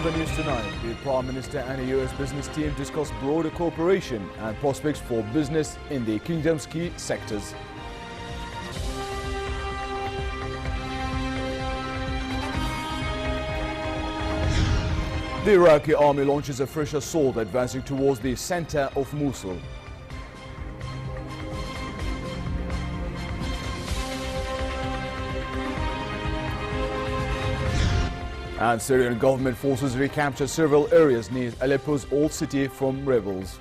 On the news tonight, the Prime Minister and a US business team discuss broader cooperation and prospects for business in the Kingdom's key sectors. The Iraqi army launches a fresh assault advancing towards the center of Mosul. And Syrian government forces recapture several areas near Aleppo's old city from rebels.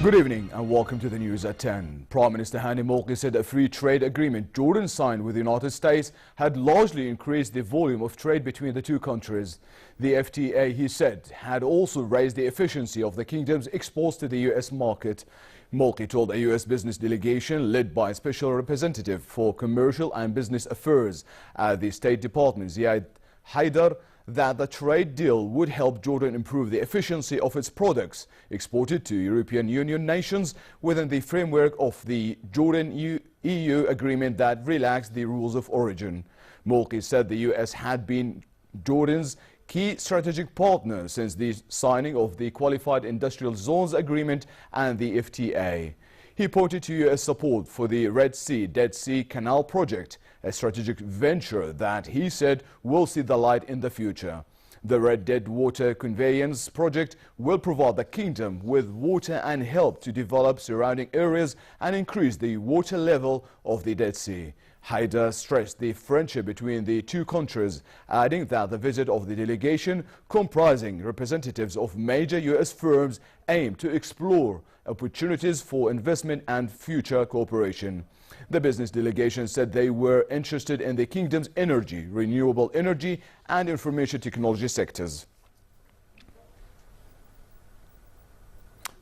Good evening and welcome to the news at 10. Prime Minister Hani Merkel said a free trade agreement Jordan signed with the United States had largely increased the volume of trade between the two countries. The FTA, he said, had also raised the efficiency of the kingdom's exports to the US market. Merkel told a US business delegation led by a special representative for commercial and business affairs at the State Department, Ziad Haidar, that the trade deal would help Jordan improve the efficiency of its products exported to European Union nations within the framework of the Jordan-EU agreement that relaxed the rules of origin. Merkel said the US had been Jordan's key strategic partner since the signing of the Qualified Industrial Zones Agreement and the FTA. He pointed to US support for the Red Sea-Dead Sea Canal project, a strategic venture that he said will see the light in the future. The Red Dead Water Conveyance project will provide the kingdom with water and help to develop surrounding areas and increase the water level of the Dead Sea. Haidar stressed the friendship between the two countries, adding that the visit of the delegation, comprising representatives of major US firms, aimed to explore opportunities for investment and future cooperation. The business delegation said they were interested in the kingdom's energy, renewable energy and information technology sectors.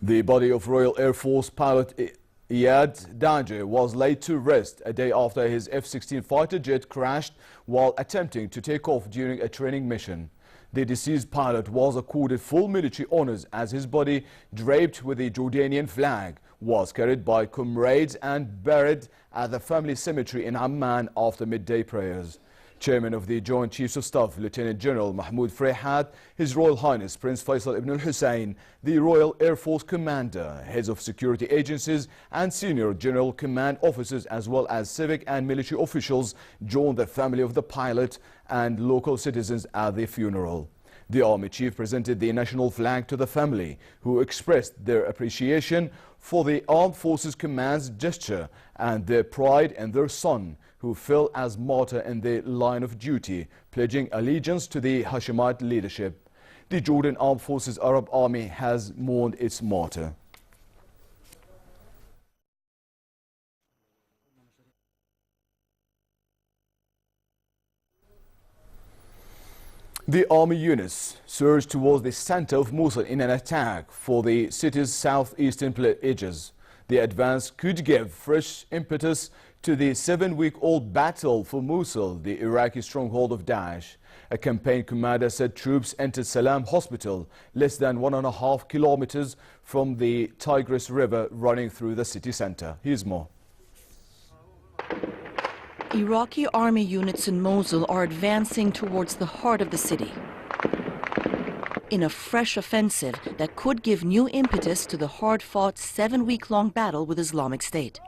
The body of Royal Air Force pilot Iyad Danger was laid to rest a day after his F-16 fighter jet crashed while attempting to take off during a training mission. The deceased pilot was accorded full military honors as his body, draped with the Jordanian flag, was carried by comrades and buried at the family cemetery in Amman after midday prayers. Chairman of the Joint Chiefs of Staff, Lieutenant General Mahmoud Freyhat, His Royal Highness Prince Faisal Ibn al-Hussein, the Royal Air Force Commander, heads of security agencies and senior general command officers as well as civic and military officials joined the family of the pilot and local citizens at the funeral. The Army Chief presented the national flag to the family, who expressed their appreciation for the Armed Forces Command's gesture and their pride in their son, who fell as martyr in the line of duty, pledging allegiance to the Hashemite leadership. The Jordan Armed Forces Arab Army has mourned its martyr. The army units surged towards the center of Mosul in an attack for the city's southeastern edges. The advance could give fresh impetus to the 7-week-old battle for Mosul, the Iraqi stronghold of Daesh. A campaign commander said troops entered Salam Hospital, less than 1.5 kilometers from the Tigris River running through the city center. Here's more. Iraqi army units in Mosul are advancing towards the heart of the city in a fresh offensive that could give new impetus to the hard-fought 7-week-long battle with Islamic State.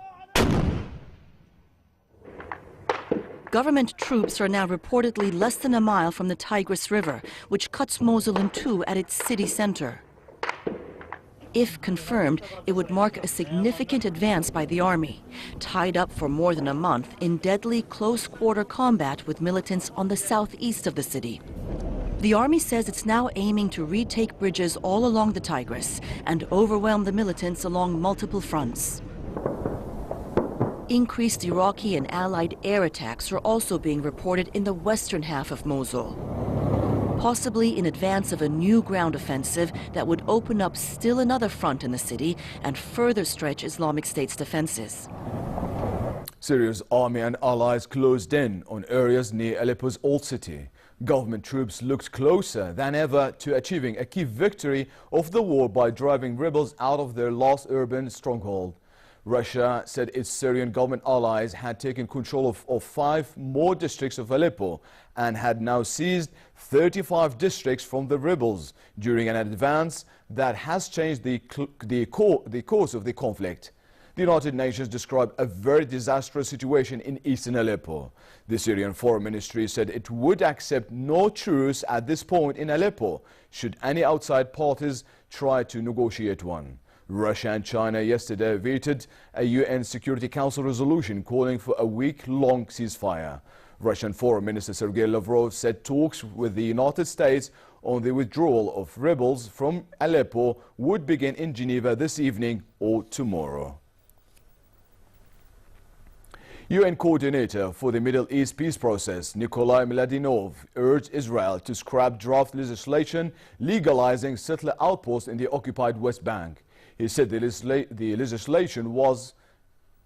Government troops are now reportedly less than a mile from the Tigris River, which cuts Mosul in two at its city center. If confirmed, it would mark a significant advance by the army, tied up for more than a month in deadly close-quarter combat with militants on the southeast of the city. The army says it's now aiming to retake bridges all along the Tigris and overwhelm the militants along multiple fronts. Increased Iraqi and allied air attacks are also being reported in the western half of Mosul, possibly in advance of a new ground offensive that would open up still another front in the city and further stretch Islamic State's defenses. Syria's army and allies closed in on areas near Aleppo's old city. Government troops looked closer than ever to achieving a key victory of the war by driving rebels out of their last urban stronghold. Russia said its Syrian government allies had taken control of 5 more districts of Aleppo and had now seized 35 districts from the rebels during an advance that has changed the course of the conflict. The United Nations described a very disastrous situation in eastern Aleppo. The Syrian Foreign Ministry said it would accept no truce at this point in Aleppo should any outside parties try to negotiate one. Russia and China yesterday vetoed a UN Security Council resolution calling for a week-long ceasefire. Russian Foreign Minister Sergei Lavrov said talks with the United States on the withdrawal of rebels from Aleppo would begin in Geneva this evening or tomorrow. UN coordinator for the Middle East peace process, Nikolai Mladinov, urged Israel to scrap draft legislation legalizing settler outposts in the occupied West Bank. He said the legislation was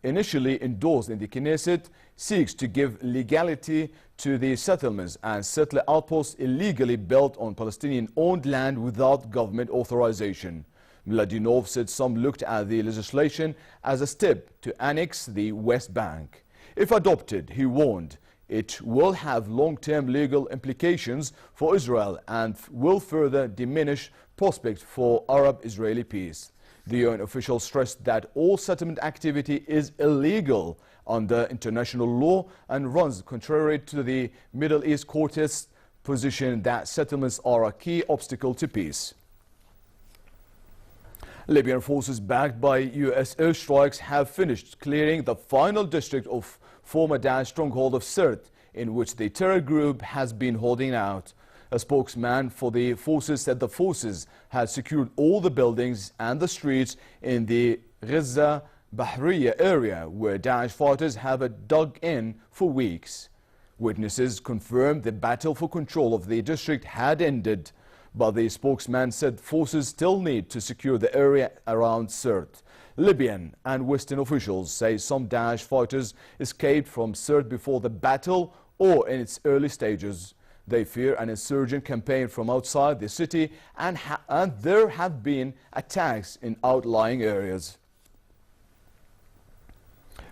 initially endorsed in the Knesset, seeks to give legality to the settlements and settler outposts illegally built on Palestinian-owned land without government authorization. Mladinov said some looked at the legislation as a step to annex the West Bank. If adopted, he warned, it will have long-term legal implications for Israel and will further diminish prospects for Arab-Israeli peace. The UN official stressed that all settlement activity is illegal under international law and runs contrary to the Middle East Quartet's position that settlements are a key obstacle to peace. Libyan forces backed by US airstrikes have finished clearing the final district of former Daesh stronghold of Sirte, in which the terror group has been holding out. A spokesman for the forces said the forces had secured all the buildings and the streets in the Gaza Bahriya area where Daesh fighters have dug in for weeks. Witnesses confirmed the battle for control of the district had ended, but the spokesman said forces still need to secure the area around Sirte. Libyan and Western officials say some Daesh fighters escaped from Sirte before the battle or in its early stages. They fear an insurgent campaign from outside the city and there have been attacks in outlying areas.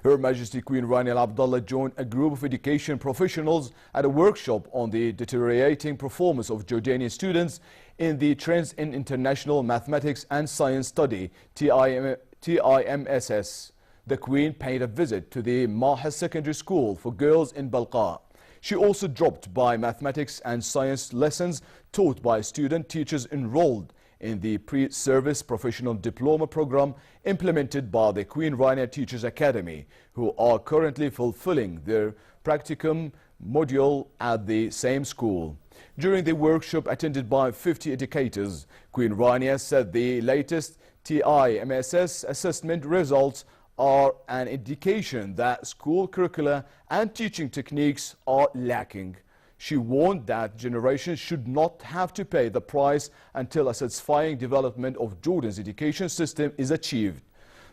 Her Majesty Queen Rania Al Abdullah joined a group of education professionals at a workshop on the deteriorating performance of Jordanian students in the Trends in International Mathematics and Science Study, TIMSS. The Queen paid a visit to the Maha Secondary School for Girls in Balqa. She also dropped by mathematics and science lessons taught by student teachers enrolled in the pre-service professional diploma program implemented by the Queen Rania Teachers Academy, who are currently fulfilling their practicum module at the same school. During the workshop attended by 50 educators, Queen Rania said the latest TIMSS assessment results are an indication that school curricula and teaching techniques are lacking. She warned that generations should not have to pay the price until a satisfying development of Jordan's education system is achieved.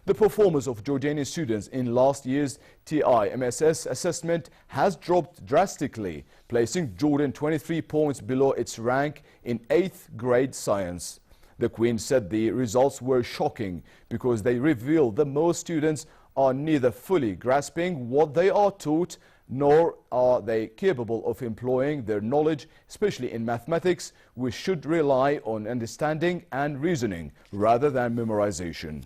The performance of Jordanian students in last year's TIMSS assessment has dropped drastically, placing Jordan 23 points below its rank in 8th grade science. The Queen said the results were shocking because they reveal that most students are neither fully grasping what they are taught nor are they capable of employing their knowledge, especially in mathematics, which should rely on understanding and reasoning rather than memorization.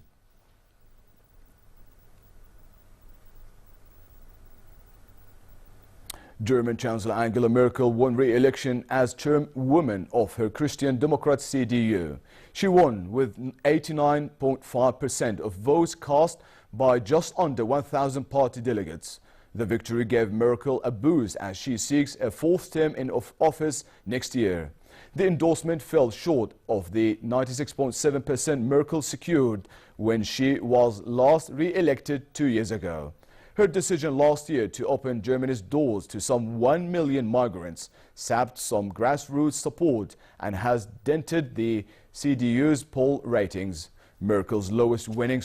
German Chancellor Angela Merkel won re-election as chairwoman of her Christian Democrat CDU. She won with 89.5% of votes cast by just under 1,000 party delegates. The victory gave Merkel a boost as she seeks a 4th term in office next year. The endorsement fell short of the 96.7% Merkel secured when she was last re-elected 2 years ago. Her decision last year to open Germany's doors to some 1 million migrants sapped some grassroots support and has dented the CDU's poll ratings. Merkel's lowest winning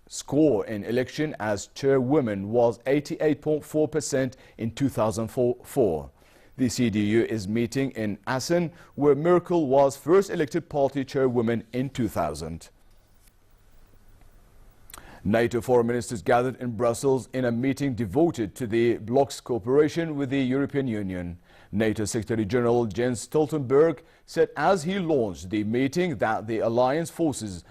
score in election as chairwoman was 88.4% in 2004. The CDU is meeting in Essen, where Merkel was first elected party chairwoman in 2000. NATO foreign ministers gathered in Brussels in a meeting devoted to the bloc's cooperation with the European Union. NATO Secretary General Jens Stoltenberg said as he launched the meeting that the alliance proposes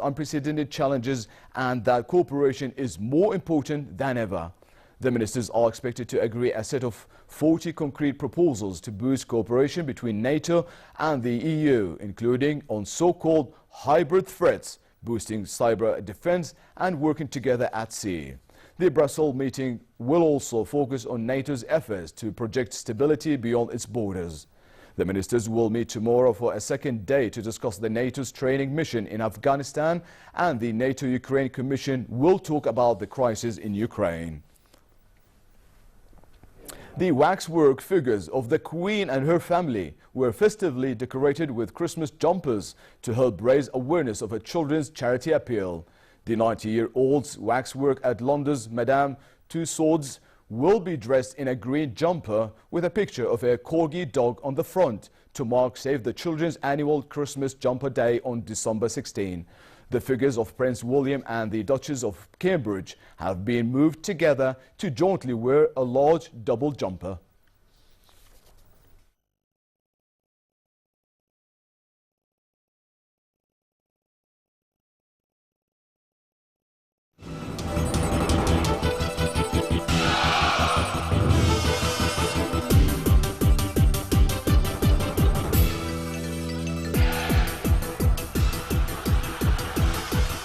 unprecedented challenges and that cooperation is more important than ever. The ministers are expected to agree a set of 40 concrete proposals to boost cooperation between NATO and the EU, including on so-called hybrid threats, boosting cyber defense and working together at sea. The Brussels meeting will also focus on NATO's efforts to project stability beyond its borders. The ministers will meet tomorrow for a second day to discuss the NATO's training mission in Afghanistan, and the NATO-Ukraine Commission will talk about the crisis in Ukraine. The waxwork figures of the Queen and her family were festively decorated with Christmas jumpers to help raise awareness of a children's charity appeal. The 90-year-old's waxwork at London's Madame Tussauds will be dressed in a green jumper with a picture of a corgi dog on the front to mark Save the Children's annual Christmas Jumper Day on December 16. The figures of Prince William and the Duchess of Cambridge have been moved together to jointly wear a large double jumper.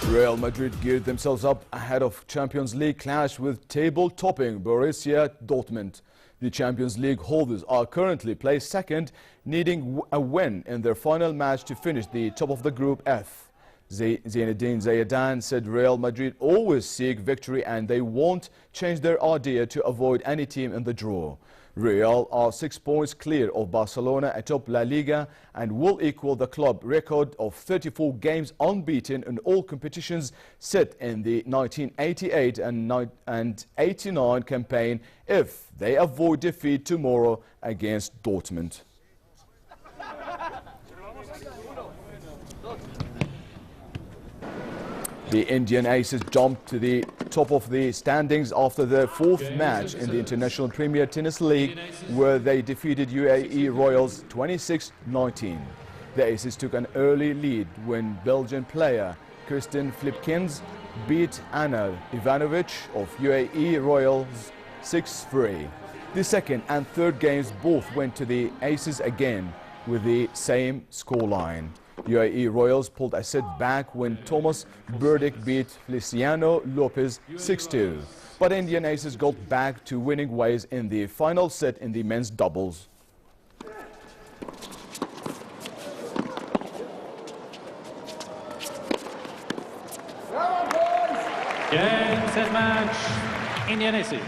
Real Madrid geared themselves up ahead of Champions League clash with table-topping Borussia Dortmund. The Champions League holders are currently placed second, needing a win in their final match to finish the top of the Group F. Zinedine Zidane said Real Madrid always seek victory and they won't change their idea to avoid any team in the draw. Real are 6 points clear of Barcelona atop La Liga and will equal the club record of 34 games unbeaten in all competitions set in the 1988 and 89 campaign if they avoid defeat tomorrow against Dortmund. The Indian Aces jumped to the top of the standings after their fourth match in the International Premier Tennis League, where they defeated UAE Royals 26-19. The Aces took an early lead when Belgian player Kirsten Flipkens beat Anna Ivanovic of UAE Royals 6-3. The second and third games both went to the Aces again with the same scoreline. UAE Royals pulled a set back when Thomas Burdick beat Feliciano Lopez 6-2. But Indian Aces got back to winning ways in the final set in the men's doubles. Game, set, match, Indian Aces.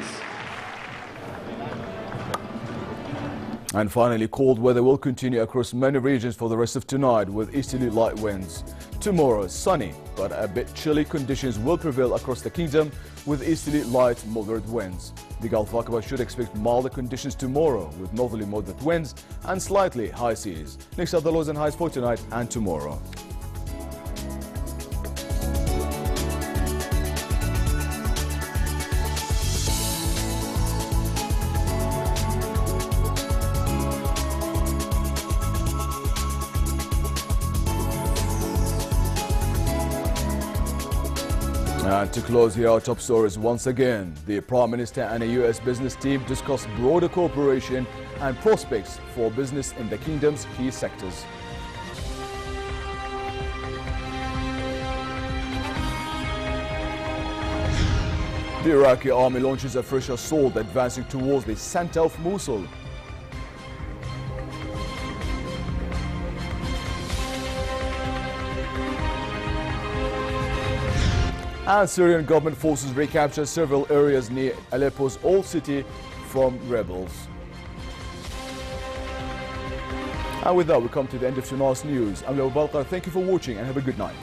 And finally, cold weather will continue across many regions for the rest of tonight with easterly light winds. Tomorrow, sunny but a bit chilly conditions will prevail across the kingdom with easterly light moderate winds. The Gulf Aqaba should expect milder conditions tomorrow with northerly moderate winds and slightly high seas. Next are the lows and highs for tonight and tomorrow. And to close here our top stories once again, the Prime Minister and a US business team discuss broader cooperation and prospects for business in the kingdom's key sectors. The Iraqi army launches a fresh assault advancing towards the center of Mosul. And Syrian government forces recapture several areas near Aleppo's old city from rebels. And with that, we come to the end of tonight's news. I'm Leo Balkar. Thank you for watching and have a good night.